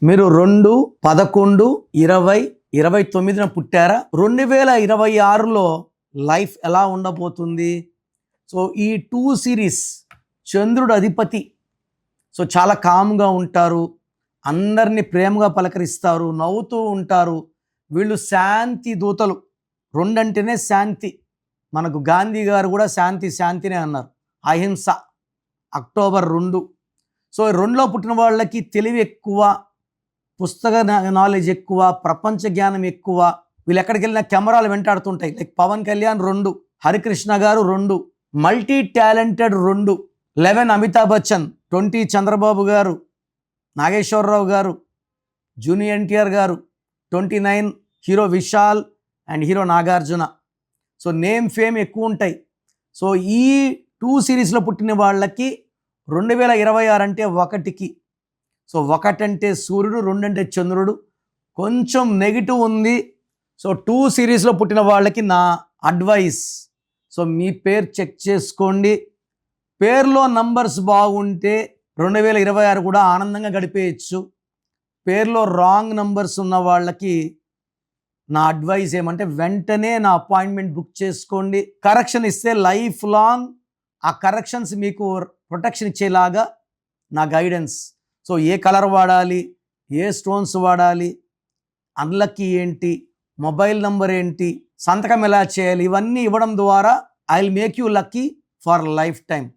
మీరు 2, 11, 20, 29న పుట్టారా? 2026లో లైఫ్ ఎలా ఉండబోతుంది? సో ఈ 2 సిరీస్ చంద్రుడు అధిపతి. సో చాలా కామ్గా ఉంటారు, అందరినీ ప్రేమగా పలకరిస్తారు, నవ్వుతూ ఉంటారు. వీళ్ళు శాంతి దూతలు. 2 అంటేనే శాంతి. మనకు గాంధీ గారు కూడా శాంతి శాంతినే అన్నారు. అహింస. అక్టోబర్ 2. సో 2లో పుట్టిన వాళ్ళకి తెలివి ఎక్కువ, పుస్తక నాలెడ్జ్ ఎక్కువ, ప్రపంచ జ్ఞానం ఎక్కువ. వీళ్ళు ఎక్కడికి వెళ్ళినా కెమెరాలు వెంటాడుతుంటాయి. లైక్ పవన్ కళ్యాణ్ 2, హరికృష్ణ గారు 2, మల్టీ టాలెంటెడ్ 2, 11 అమితాబ్ బచ్చన్, 20 చంద్రబాబు గారు, నాగేశ్వరరావు గారు, జూనియర్ ఎన్టీఆర్ గారు, 29 hero Vishal and hero Nagarjuna. So name fame ఎక్కువ ఉంటాయి. సో ఈ 2 సిరీస్లో పుట్టిన వాళ్ళకి 2026 అంటే 1కి. సో 1 అంటే సూర్యుడు, 2 అంటే చంద్రుడు. కొంచెం నెగిటివ్ ఉంది. సో 2 సిరీస్లో పుట్టిన వాళ్ళకి నా అడ్వైస్, సో మీ పేరు చెక్ చేసుకోండి. పేరులో నంబర్స్ బాగుంటే 2026 కూడా ఆనందంగా గడిపేయచ్చు. పేరులో రాంగ్ నంబర్స్ ఉన్న వాళ్ళకి నా అడ్వైస్ ఏమంటే వెంటనే నా అపాయింట్మెంట్ బుక్ చేసుకోండి. కరెక్షన్ ఇస్తే లైఫ్ లాంగ్ ఆ కరెక్షన్స్ మీకు ప్రొటెక్షన్ ఇచ్చేలాగా నా గైడెన్స్. సో ఏ కలర్ వాడాలి, ఏ స్టోన్స్ వాడాలి, అన్లక్కీ ఏంటి, మొబైల్ నంబర్ ఏంటి, సంతకం ఎలా చేయాలి, ఇవన్నీ ఇవ్వడం ద్వారా I will make you lucky for life time.